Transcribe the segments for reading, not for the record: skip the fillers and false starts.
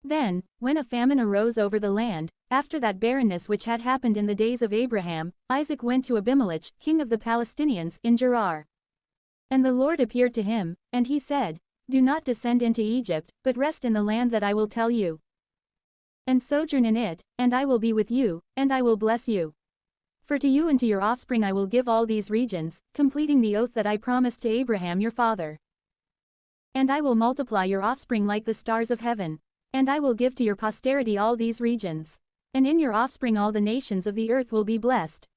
Then, when a famine arose over the land, after that barrenness which had happened in the days of Abraham, Isaac went to Abimelech, king of the Palestinians, in Gerar. And the Lord appeared to him, and he said, "Do not descend into Egypt, but rest in the land that I will tell you. And sojourn in it, and I will be with you, and I will bless you. For to you and to your offspring I will give all these regions, completing the oath that I promised to Abraham your father. And I will multiply your offspring like the stars of heaven. And I will give to your posterity all these regions. And in your offspring all the nations of the earth will be blessed.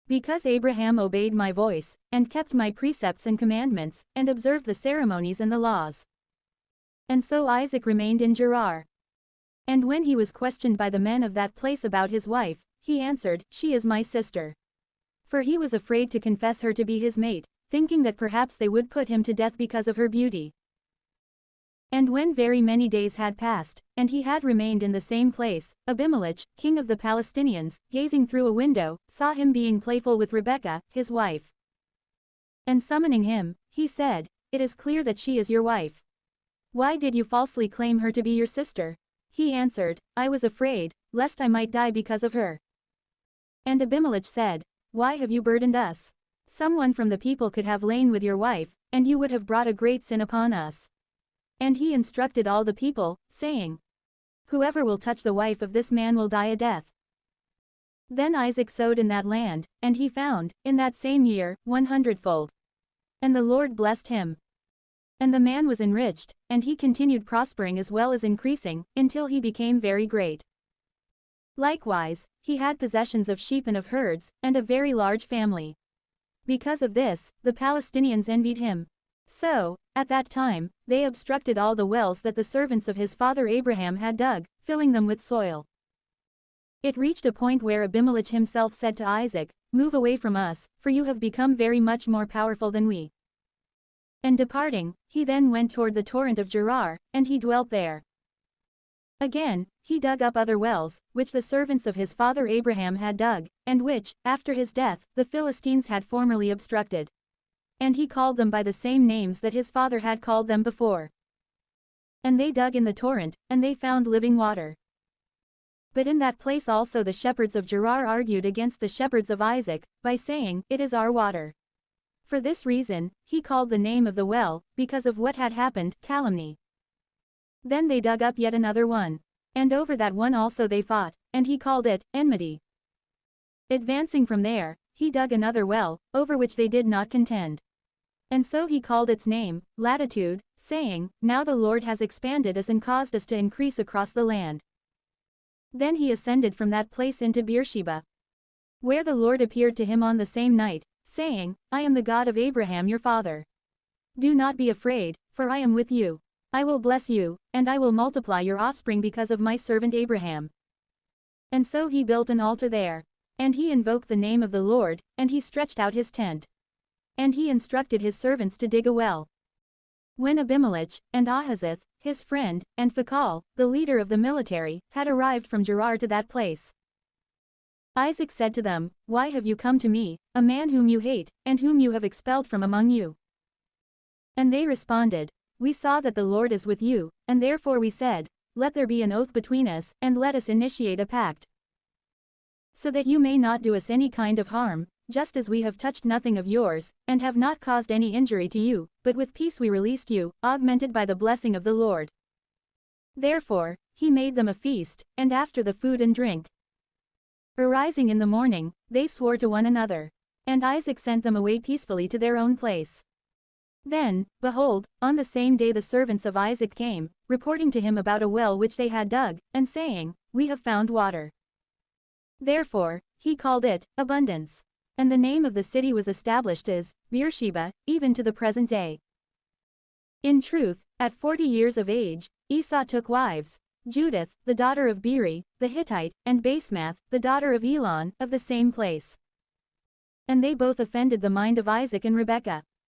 Because Abraham obeyed my voice, and kept my precepts and commandments, and observed the ceremonies and the laws." And so Isaac remained in Gerar. And when he was questioned by the men of that place about his wife, he answered, "She is my sister." For he was afraid to confess her to be his mate, thinking that perhaps they would put him to death because of her beauty. And when very many days had passed, and he had remained in the same place, Abimelech, king of the Palestinians, gazing through a window, saw him being playful with Rebekah, his wife. And summoning him, he said, "It is clear that she is your wife. Why did you falsely claim her to be your sister?" He answered, "I was afraid, lest I might die because of her." And Abimelech said, "Why have you burdened us? Someone from the people could have lain with your wife, and you would have brought a great sin upon us." And he instructed all the people, saying, "Whoever will touch the wife of this man will die a death." Then Isaac sowed in that land, and he found, in that same year, 100-fold. And the Lord blessed him. And the man was enriched, and he continued prospering as well as increasing, until he became very great. Likewise, he had possessions of sheep and of herds, and a very large family. Because of this, the Palestinians envied him. So, at that time, they obstructed all the wells that the servants of his father Abraham had dug, filling them with soil. It reached a point where Abimelech himself said to Isaac, "Move away from us, for you have become very much more powerful than we." And departing, he then went toward the torrent of Gerar, and he dwelt there. Again, he dug up other wells, which the servants of his father Abraham had dug, and which, after his death, the Philistines had formerly obstructed. And he called them by the same names that his father had called them before. And they dug in the torrent, and they found living water. But in that place also the shepherds of Gerar argued against the shepherds of Isaac, by saying, "It is our water." For this reason, he called the name of the well, because of what had happened, calumny. Then they dug up yet another one. And over that one also they fought, and he called it, enmity. Advancing from there, he dug another well, over which they did not contend. And so he called its name, latitude, saying, "Now the Lord has expanded us and caused us to increase across the land." Then he ascended from that place into Beersheba, where the Lord appeared to him on the same night, saying, "I am the God of Abraham your father. Do not be afraid, for I am with you. I will bless you, and I will multiply your offspring because of my servant Abraham." And so he built an altar there. And he invoked the name of the Lord, and he stretched out his tent. And he instructed his servants to dig a well. When Abimelech, and Ahazith, his friend, and Phicol, the leader of the military, had arrived from Gerar to that place, Isaac said to them, "Why have you come to me, a man whom you hate, and whom you have expelled from among you?" And they responded, "We saw that the Lord is with you, and therefore we said, Let there be an oath between us, and let us initiate a pact, so that you may not do us any kind of harm, just as we have touched nothing of yours, and have not caused any injury to you, but with peace we released you, augmented by the blessing of the Lord." Therefore, he made them a feast, and after the food and drink, arising in the morning, they swore to one another. And Isaac sent them away peacefully to their own place. Then, behold, on the same day the servants of Isaac came, reporting to him about a well which they had dug, and saying, "We have found water." Therefore, he called it, Abundance. And the name of the city was established as, Beersheba, even to the present day. In truth, at 40 years of age, Esau took wives, Judith, the daughter of Beeri, the Hittite, and Basemath, the daughter of Elon, of the same place. And they both offended the mind of Isaac and Rebekah.